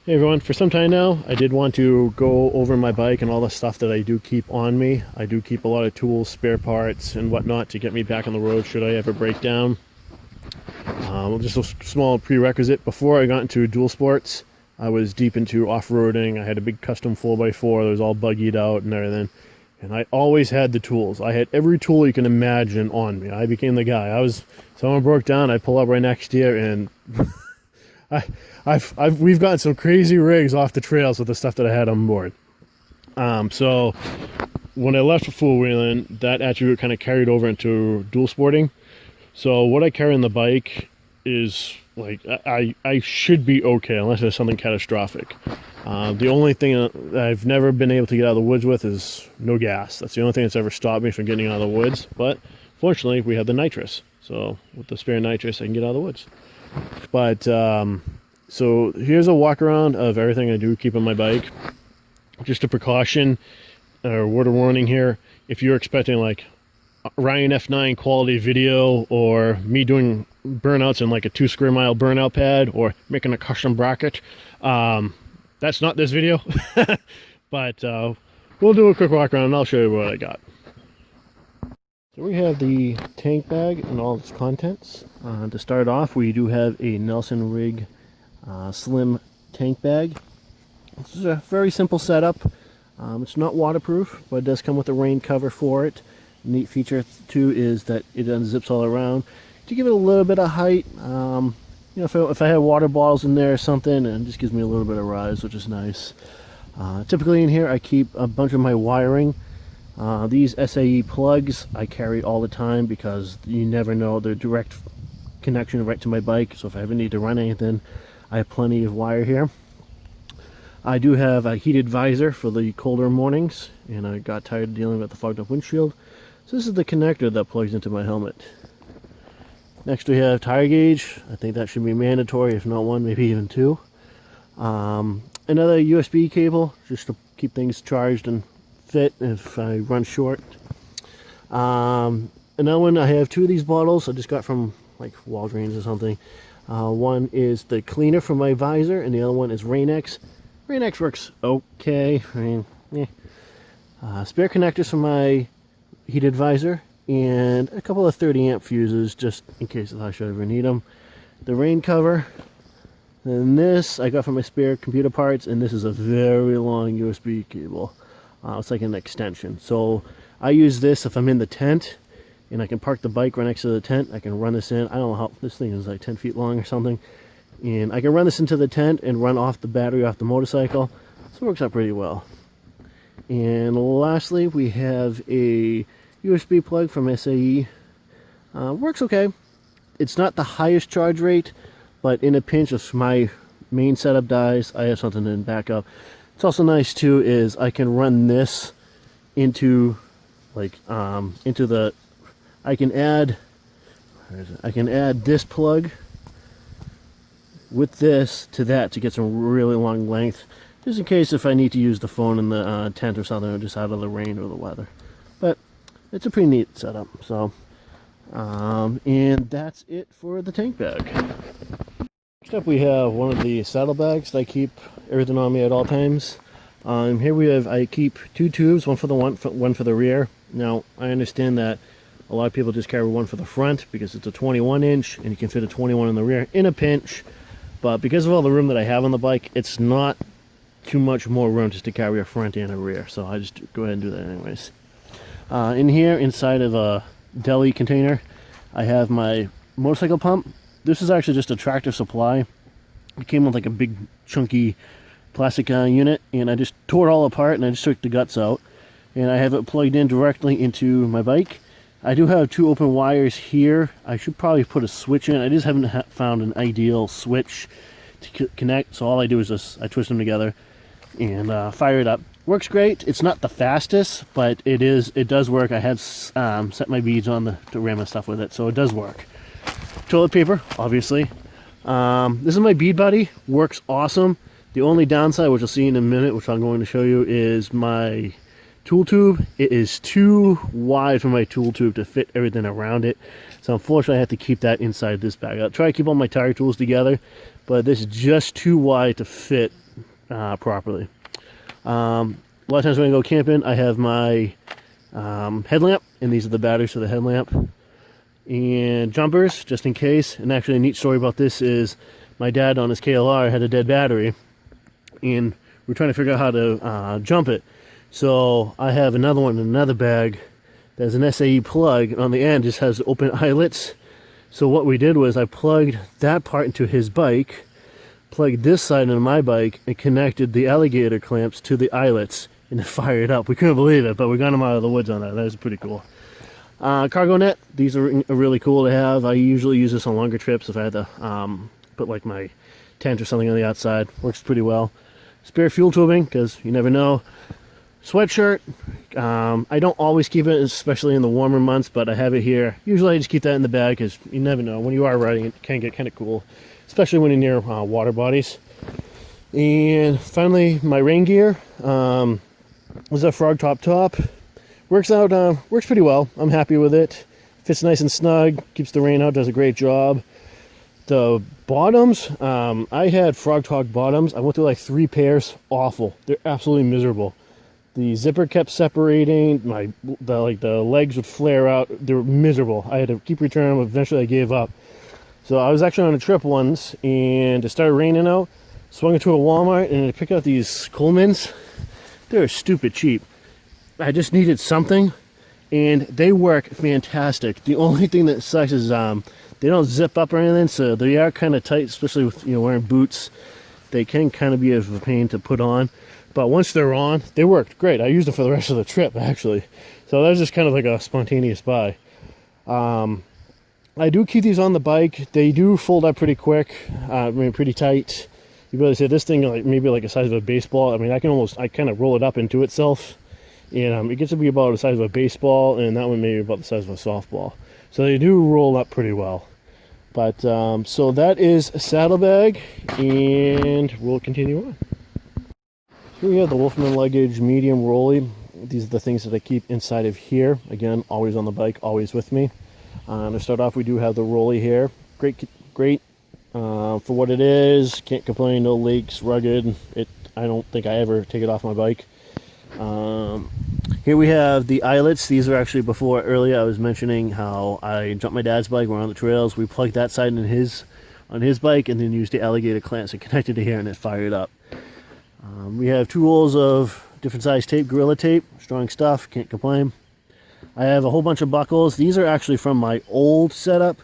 Hey everyone, for some time now I did want to go over my bike and all the stuff that I do keep on me. I do keep a lot of tools, spare parts and whatnot to get me back on the road should I ever break down. Just a small prerequisite, before I got into dual sports I was deep into off-roading. I had a big custom 4x4 that was all buggied out and everything, and I always had the tools. I had every tool you can imagine on me. I became the guy. Someone broke down, I pull up right next to you and we've gotten some crazy rigs off the trails with the stuff that I had on board. So when I left for four wheeling, that attribute kind of carried over into dual sporting. So what I carry on the bike is like I should be okay unless there's something catastrophic. The only thing that I've never been able to get out of the woods with is no gas. That's the only thing that's ever stopped me from getting out of the woods. But fortunately, we have the nitrous. So with the spare nitrous, I can get out of the woods. But so here's a walk around of everything I do keep on my bike. Just a precaution or word of warning here: if you're expecting like Ryan F9 quality video or me doing burnouts in like a 2 square mile burnout pad or making a custom bracket, that's not this video. But we'll do a quick walk around and I'll show you what I got. So we have the tank bag and all its contents. To start off, we do have a Nelson Rig slim tank bag. This is a very simple setup. It's not waterproof, but it does come with a rain cover for it. Neat feature too is that it unzips all around to give it a little bit of height. You know, if I had water bottles in there or something, and it just gives me a little bit of rise, which is nice. Typically in here I keep a bunch of my wiring. These SAE plugs I carry all the time because you never know, they're direct connection right to my bike, so if I ever need to run anything, I have plenty of wire here. I do have a heated visor for the colder mornings, and I got tired of dealing with the fogged up windshield, so this is the connector that plugs into my helmet. Next we have tire gauge. I think that should be mandatory, if not one, maybe even two. Another USB cable just to keep things charged and fit if I run short. Another one, I have two of these bottles I just got from like Walgreens or something. One is the cleaner for my visor and the other one is Rain-X. Rain-X works okay. I mean, spare connectors for my heated visor and a couple of 30 amp fuses just in case I should ever need them. The rain cover. And this I got from my spare computer parts, and this is a very long USB cable. It's like an extension. So I use this if I'm in the tent and I can park the bike right next to the tent. I can run this in. I don't know how, this thing is like 10 feet long or something. And I can run this into the tent and run off the battery off the motorcycle. So it works out pretty well. And lastly, we have a USB plug from SAE. Works okay. It's not the highest charge rate, but in a pinch, if my main setup dies, I have something in backup. It's also nice too is I can run this into like into the, I can add this plug with this to that to get some really long length, just in case if I need to use the phone in the tent or something, or just out of the rain or the weather. But it's a pretty neat setup. So and that's it for the tank bag. Next up we have one of the saddlebags that I keep everything on me at all times. Here we have, I keep two tubes, one for the rear. Now I understand that a lot of people just carry one for the front because it's a 21 inch and you can fit a 21 in the rear in a pinch, but because of all the room that I have on the bike, it's not too much more room just to carry a front and a rear, so I just go ahead and do that anyways. In here, inside of a deli container, I have my motorcycle pump. This is actually just a Tractor Supply. It came with like a big chunky plastic unit, and I just tore it all apart and I just took the guts out, and I have it plugged in directly into my bike. I do have two open wires here. I should probably put a switch in. I just haven't found an ideal switch to connect, so all I do is just I twist them together and fire it up. Works great. It's not the fastest, but it does work. I have set my beads on to ram my stuff with it, so it does work. Toilet paper, obviously. This is my bead buddy. Works awesome. The only downside, which you'll see in a minute, which I'm going to show you, is my tool tube. It is too wide for my tool tube to fit everything around it. So unfortunately I have to keep that inside this bag. I'll try to keep all my tire tools together, but this is just too wide to fit properly. A lot of times when I go camping, I have my headlamp, and these are the batteries for the headlamp, and jumpers just in case. And actually a neat story about this is my dad on his KLR had a dead battery, and we're trying to figure out how to jump it. So I have another one in another bag that's an SAE plug, and on the end just has open eyelets. So what we did was I plugged that part into his bike, plugged this side into my bike, and connected the alligator clamps to the eyelets, and it fired up. We couldn't believe it, but we got them out of the woods on that. That was pretty cool. Cargo net, these are really cool to have. I usually use this on longer trips if I had to put like my tent or something on the outside. Works pretty well. Spare fuel tubing, because you never know. Sweatshirt, I don't always keep it, especially in the warmer months, but I have it here. Usually I just keep that in the bag because you never know. When you are riding, it can get kind of cool, especially when you're near water bodies. And finally, my rain gear was a Frog top. Works pretty well. I'm happy with it. Fits nice and snug, keeps the rain out, does a great job. The bottoms, I had Frog Talk bottoms. I went through like 3 pairs. Awful. They're absolutely miserable. The zipper kept separating. The legs would flare out. They were miserable. I had to keep returning them. Eventually I gave up. So I was actually on a trip once, and it started raining out. Swung into a Walmart, and I picked out these Coleman's. They're stupid cheap. I just needed something, and they work fantastic. The only thing that sucks is they don't zip up or anything, so they are kind of tight, especially with wearing boots. They can kind of be a pain to put on, but once they're on, they worked great. I used them for the rest of the trip, actually. So that was just kind of like a spontaneous buy. I do keep these on the bike. They do fold up pretty quick. Pretty tight. You really say this thing like maybe like the size of a baseball. I mean, I kind of roll it up into itself, and it gets to be about the size of a baseball, and that one maybe about the size of a softball. So they do roll up pretty well. But so that is a saddlebag, and we'll continue on. Here we have the Wolfman luggage medium rolly. These are the things that I keep inside of here. Again, always on the bike, always with me. To start off, we do have the rolly here. Great for what it is. Can't complain. No leaks. Rugged. I don't think I ever take it off my bike. Here we have the eyelets. These are actually earlier I was mentioning how I jumped my dad's bike. We're on the trails. We plugged that side on his bike, and then used the alligator clamps and connected to here, and it fired up. We have 2 rolls of different size tape, Gorilla Tape. Strong stuff. Can't complain. I have a whole bunch of buckles. These are actually from my old setup.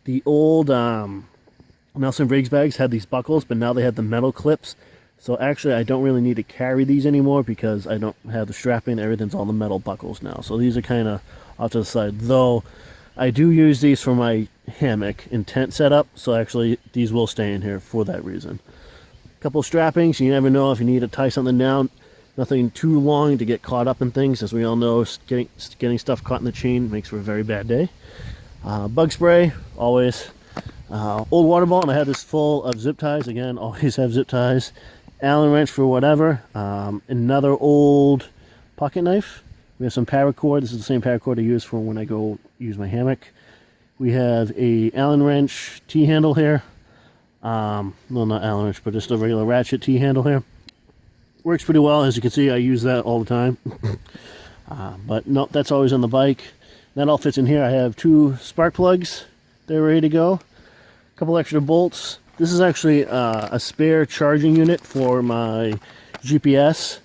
The old Nelson Briggs bags had these buckles, but now they have the metal clips. So actually I don't really need to carry these anymore because I don't have the strapping. Everything's all the metal buckles now. So these are kind of off to the side. Though I do use these for my hammock and tent setup. So actually these will stay in here for that reason. A couple of strappings. You never know if you need to tie something down. Nothing too long to get caught up in things. As we all know, getting stuff caught in the chain makes for a very bad day. Bug spray, always. Old water ball, and I have this full of zip ties. Again, always have zip ties. Allen wrench for whatever. Another old pocket knife. We have some paracord. This is the same paracord I use for when I go use my hammock. We have a Allen wrench T-handle here. Well, not Allen wrench, but just a regular ratchet T-handle here. Works pretty well. As you can see, I use that all the time. But no, that's always on the bike. That all fits in here. I have 2 spark plugs. They're ready to go. A couple extra bolts. This is actually a spare charging unit for my GPS.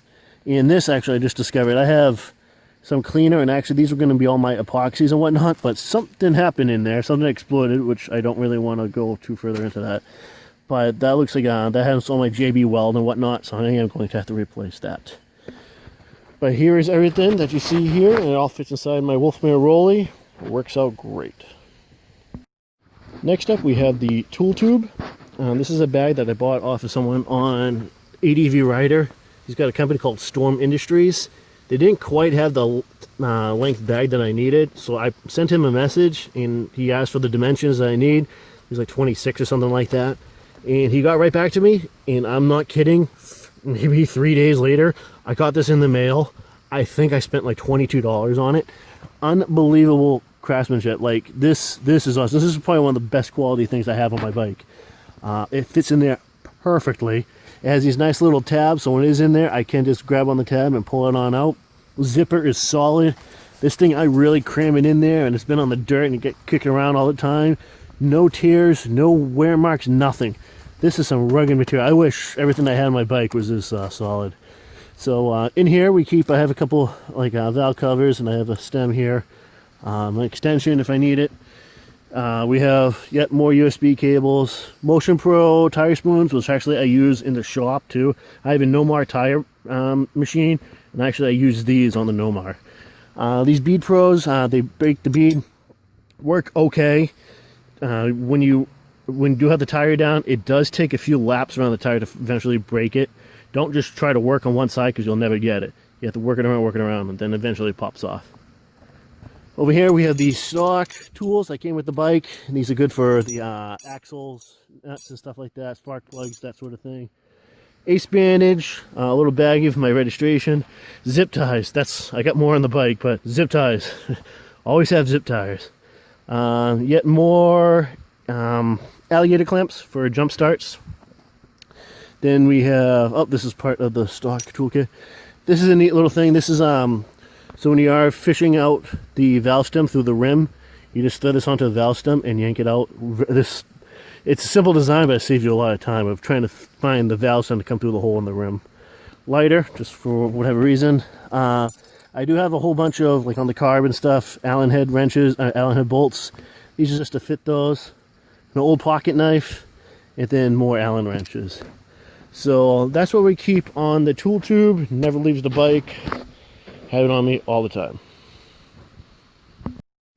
And this actually I just discovered. I have some cleaner, and actually these were going to be all my epoxies and whatnot, but something happened in there. Something exploded, which I don't really want to go too further into that. But that looks like that has all my JB Weld and whatnot, so I am going to have to replace that. But here is everything that you see here, and it all fits inside my Wolfman Rolly. It works out great. Next up, we have the tool tube. This is a bag that I bought off of someone on ADV Rider. He's got a company called Storm Industries. They didn't quite have the length bag that I needed, so I sent him a message, and he asked for the dimensions that I need. It was like 26 or something like that. And he got right back to me, and I'm not kidding, maybe 3 days later, I got this in the mail. I think I spent like $22 on it. Unbelievable craftsmanship. Like this is awesome. This is probably one of the best quality things I have on my bike. It fits in there perfectly. It has these nice little tabs, so when it is in there, I can just grab on the tab and pull it on out. Zipper is solid. This thing, I really cram it in there, and it's been on the dirt and get kicking around all the time. No tears, no wear marks, nothing. This is some rugged material. I wish everything I had on my bike was this solid. So in here I have a couple like valve covers, and I have a stem here, an extension if I need it. We have yet more USB cables, Motion Pro tire spoons, which actually I use in the shop too. I have a Nomar tire machine, and actually I use these on the Nomar. These Bead Pros, they break the bead, work okay. When you do have the tire down, it does take a few laps around the tire to eventually break it. Don't just try to work on one side because you'll never get it. You have to work it around, and then eventually it pops off. Over here we have these stock tools that came with the bike, and these are good for the axles, nuts and stuff like that, spark plugs, that sort of thing. Ace bandage, a little baggie for my registration. Zip ties, I got more on the bike, but zip ties. Always have zip ties. Yet more alligator clamps for jump starts. Then we have, this is part of the stock toolkit. This is a neat little thing. This is, so when you are fishing out the valve stem through the rim, you just thread this onto the valve stem and yank it out. It's a simple design, but it saves you a lot of time of trying to find the valve stem to come through the hole in the rim. Lighter, just for whatever reason. I do have a whole bunch of, like on the carb and stuff, Allen head wrenches, Allen head bolts. These are just to fit those. An old pocket knife, and then more Allen wrenches. So that's what we keep on the tool tube. Never leaves the bike. Have it on me all the time.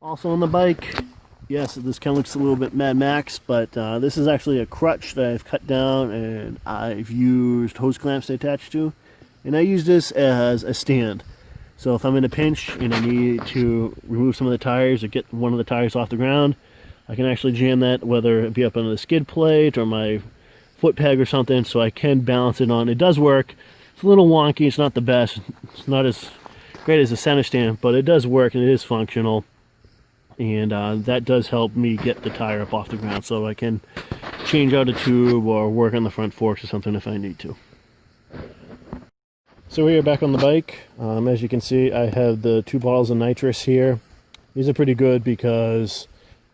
Also on the bike, yes, this kind of looks a little bit Mad Max, but this is actually a crutch that I've cut down, and I've used hose clamps to attach to, and I use this as a stand. So if I'm in a pinch and I need to remove some of the tires or get one of the tires off the ground, I can actually jam that, whether it be up on the skid plate or my foot peg or something, so I can balance it on. It does work. It's a little wonky, it's not the best, it's not as great as a center stand, but it does work and it is functional, and that does help me get the tire up off the ground, so I can change out a tube or work on the front forks or something if I need to. So we are back on the bike. As you can see, I have the 2 bottles of nitrous here. These are pretty good because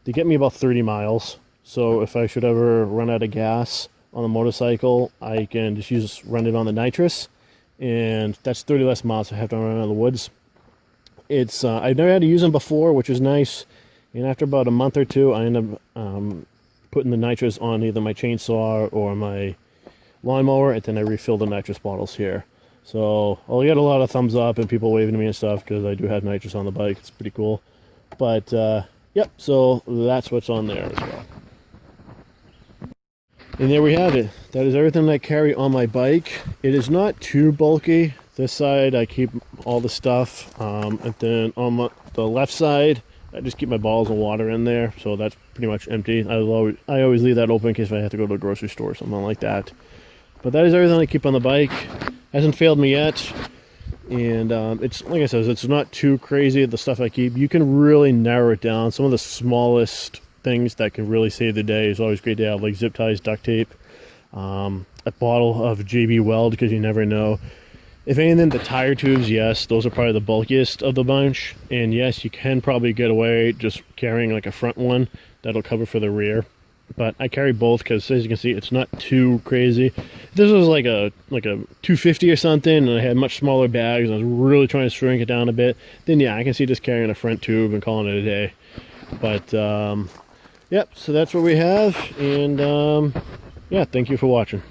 they get me about 30 miles, so if I should ever run out of gas on a motorcycle, I can just run it on the nitrous, and that's 30 less miles I have to run out of the woods. It's I've never had to use them before, which is nice, and after about a month or two I end up putting the nitrous on either my chainsaw or my lawnmower, and then I refill the nitrous bottles here. So I'll get a lot of thumbs up and people waving to me and stuff because I do have nitrous on the bike. It's pretty cool. But yep, so that's what's on there as well. And there we have it. That is everything I carry on my bike. It is not too bulky. This side I keep all the stuff, and then on the left side I just keep my bottles of water in there, so that's pretty much empty. I always leave that open in case I have to go to the grocery store or something like that. But that is everything I keep on the bike. Hasn't failed me yet, and it's like I said, it's not too crazy the stuff I keep. You can really narrow it down. Some of the smallest things that can really save the day is always great to have, like zip ties, duct tape, a bottle of JB Weld, because you never know. If anything, the tire tubes, yes, those are probably the bulkiest of the bunch, and yes, you can probably get away just carrying like a front one that'll cover for the rear. But I carry both because, as you can see, it's not too crazy. If this was like a 250 or something, and I had much smaller bags, and I was really trying to shrink it down a bit, then yeah, I can see just carrying a front tube and calling it a day. But yep, so that's what we have, and yeah, thank you for watching.